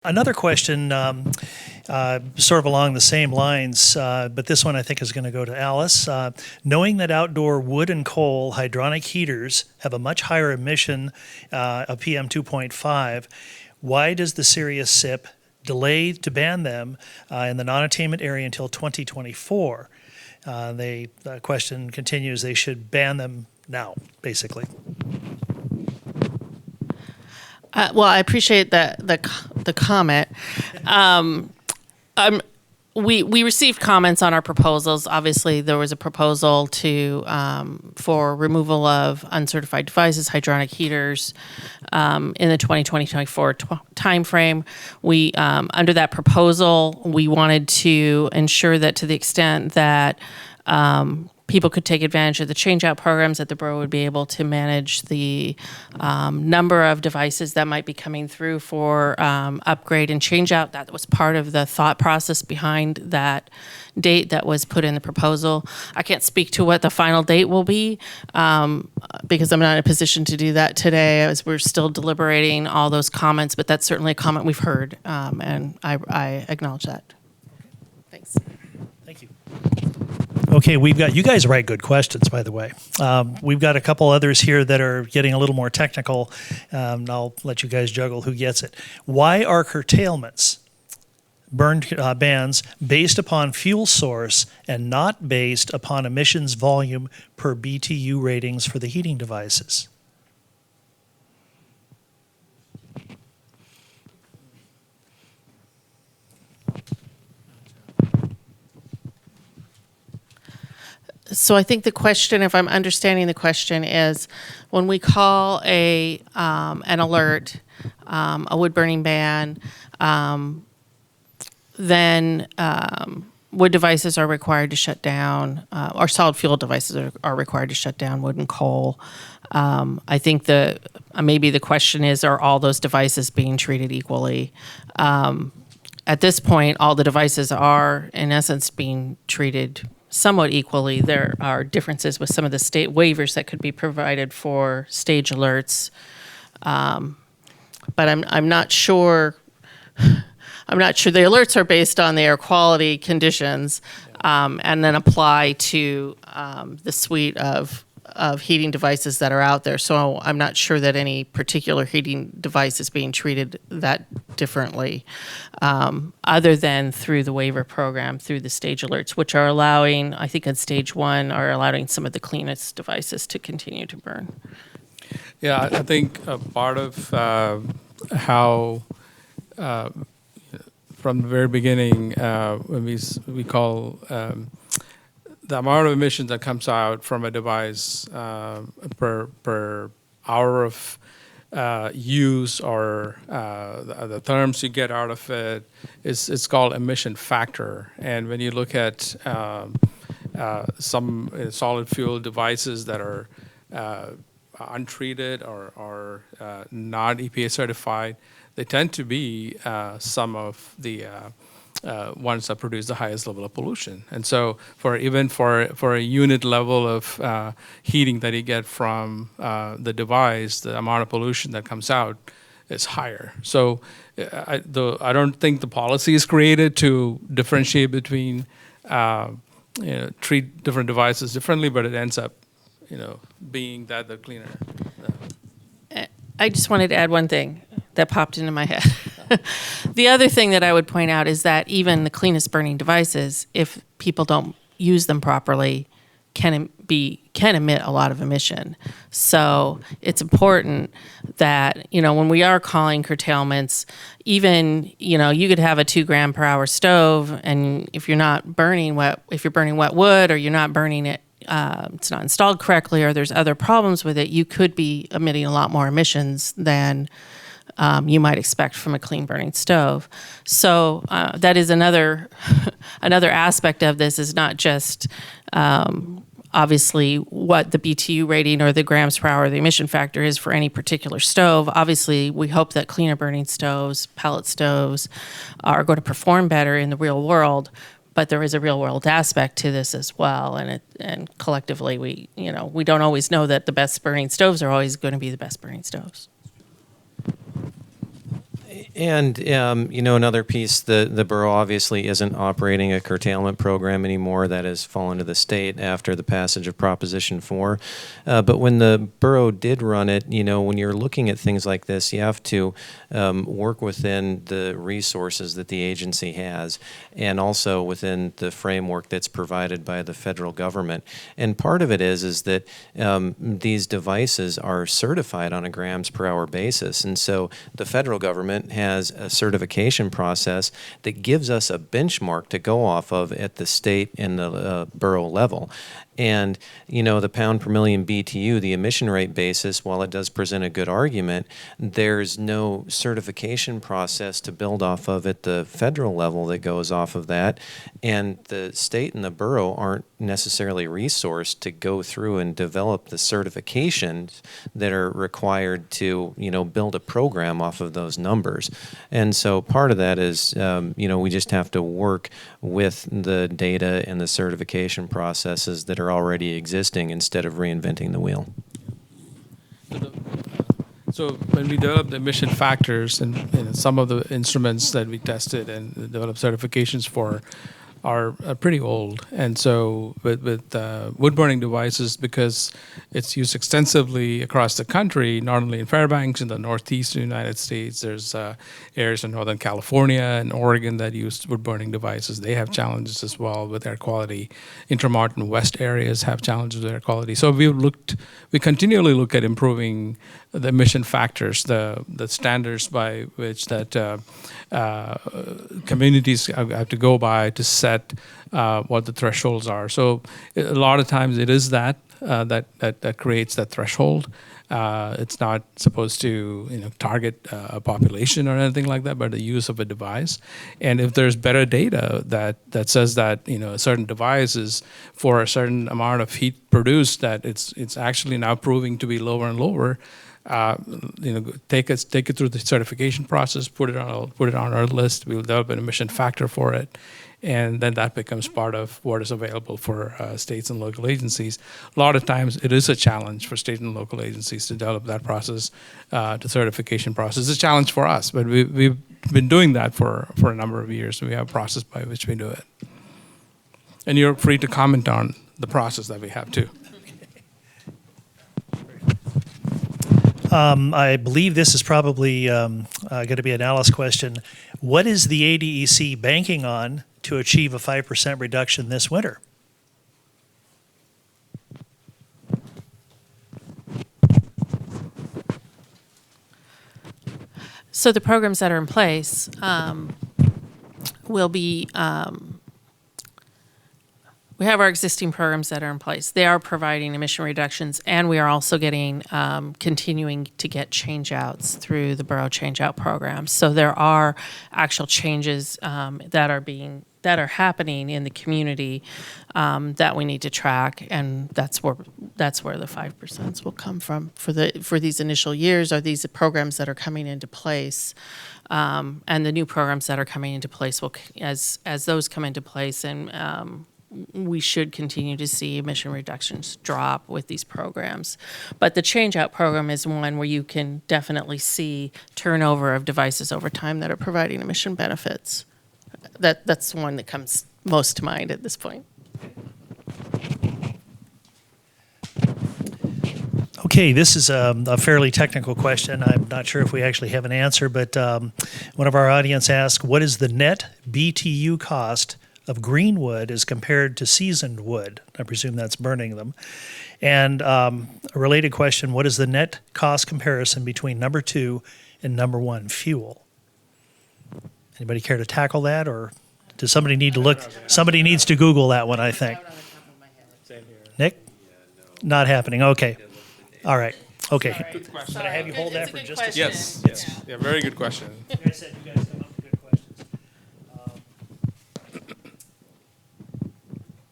Another question, sort of along the same lines, but this one I think is going to go to Alice. Knowing that outdoor wood and coal hydronic heaters have a much higher emission of PM 2.5, why does the serious SIP delay to ban them in the non-attainment area until 2024? The question continues, they should ban them now, basically. Well, I appreciate the comment. We received comments on our proposals. Obviously, there was a proposal for removal of uncertified devices, hydronic heaters, in the 2020-24 timeframe. We, under that proposal, we wanted to ensure that to the extent that people could take advantage of the change-out programs, that the borough would be able to manage the number of devices that might be coming through for upgrade and change-out. That was part of the thought process behind that date that was put in the proposal. I can't speak to what the final date will be because I'm not in a position to do that today, as we're still deliberating all those comments, but that's certainly a comment we've heard, and I acknowledge that. Thanks. Thank you. Okay, we've got, you guys write good questions, by the way. We've got a couple others here that are getting a little more technical. I'll let you guys juggle who gets it. Why are curtailments, bans, based upon fuel source and not based upon emissions volume per BTU ratings for the heating devices? So I think the question, if I'm understanding the question, is when we call an alert, a wood burning ban, then wood devices are required to shut down, or solid fuel devices are required to shut down wood and coal. I think maybe the question is, are all those devices being treated equally? At this point, all the devices are, in essence, being treated somewhat equally. There are differences with some of the state waivers that could be provided for stage alerts, but I'm not sure. I'm not sure the alerts are based on the air quality conditions, and then apply to the suite of heating devices that are out there. So I'm not sure that any particular heating device is being treated that differently, other than through the waiver program, through the stage alerts, which are allowing, I think on stage 1, are allowing some of the cleanest devices to continue to burn. Yeah, I think part of how from the very beginning, when we call the amount of emissions that comes out from a device per hour of use, or the terms you get out of it, it's called emission factor. And when you look at some solid fuel devices that are untreated or not EPA certified, they tend to be some of the ones that produce the highest level of pollution. And so for a unit level of heating that you get from the device, the amount of pollution that comes out is higher. So I don't think the policy is created to differentiate between treat different devices differently, but it ends up being that they're cleaner. I just wanted to add one thing that popped into my head. The other thing that I would point out is that even the cleanest burning devices, if people don't use them properly, can emit a lot of emission. So it's important that, when we are calling curtailments, even, you could have a 2 gram per hour stove, and if you're burning wet wood, or you're not burning it, it's not installed correctly, or there's other problems with it, you could be emitting a lot more emissions than you might expect from a clean burning stove. So that is another aspect of this, is not just obviously what the BTU rating or the grams per hour, the emission factor is for any particular stove. Obviously, we hope that cleaner burning stoves, pellet stoves, are going to perform better in the real world. But there is a real world aspect to this as well, and collectively we don't always know that the best burning stoves are always going to be the best burning stoves. And, another piece, the borough obviously isn't operating a curtailment program anymore. That has fallen to the state after the passage of Proposition 4. But when the borough did run it, when you're looking at things like this, you have to work within the resources that the agency has and also within the framework that's provided by the federal government. And part of it is that these devices are certified on a grams per hour basis. And so the federal government has a certification process that gives us a benchmark to go off of at the state and the borough level. And, the pound per million BTU, the emission rate basis, while it does present a good argument, there's no certification process to build off of at the federal level that goes off of that. And the state and the borough aren't necessarily resourced to go through and develop the certifications that are required to, build a program off of those numbers. And so part of that is, we just have to work with the data and the certification processes that are already existing instead of reinventing the wheel. So when we developed the emission factors and some of the instruments that we tested and developed certifications for are pretty old. And so with wood burning devices, because it's used extensively across the country, not only in Fairbanks in the northeast of the United States, there's areas in Northern California and Oregon that use wood burning devices. They have challenges as well with air quality. Intermountain West areas have challenges with air quality. So we continually look at improving the emission factors, the standards by which that communities have to go by to set what the thresholds are. So a lot of times it is that creates that threshold. It's not supposed to target a population or anything like that, but the use of a device. And if there's better data that says that a certain device is for a certain amount of heat produced, that it's actually now proving to be lower and lower. Take it through the certification process, put it on our list. We'll develop an emission factor for it, and then that becomes part of what is available for states and local agencies. A lot of times, it is a challenge for state and local agencies to develop that process, the certification process. It's a challenge for us, but we've been doing that for a number of years. We have a process by which we do it, and you're free to comment on the process that we have too. I believe this is probably going to be an Alice question. What is the ADEC banking on to achieve a 5% reduction this winter? So the programs that are in place will be, we have our existing programs that are in place. They are providing emission reductions, and we are also getting, continuing to get change-outs through the Borough change-out program. So there are actual changes that are happening in the community that we need to track, and that's where the 5% will come from for these initial years. Are these programs that are coming into place, and the new programs that are coming into place will, as those come into place, and we should continue to see emission reductions drop with these programs. But the change-out program is one where you can definitely see turnover of devices over time that are providing emission benefits. That's the one that comes most to mind at this point. Okay, this is a fairly technical question. I'm not sure if we actually have an answer, but one of our audience asked, what is the net BTU cost of green wood as compared to seasoned wood? I presume that's burning them. And a related question, what is the net cost comparison between number 2 and number 1 fuel? Anybody care to tackle that, or does somebody need to look? Somebody needs to Google that one, I think. Nick? Not happening. Okay. All right. Okay. Good question. Can I have you hold that for just a second? Yes. Yeah, very good question. You guys said you guys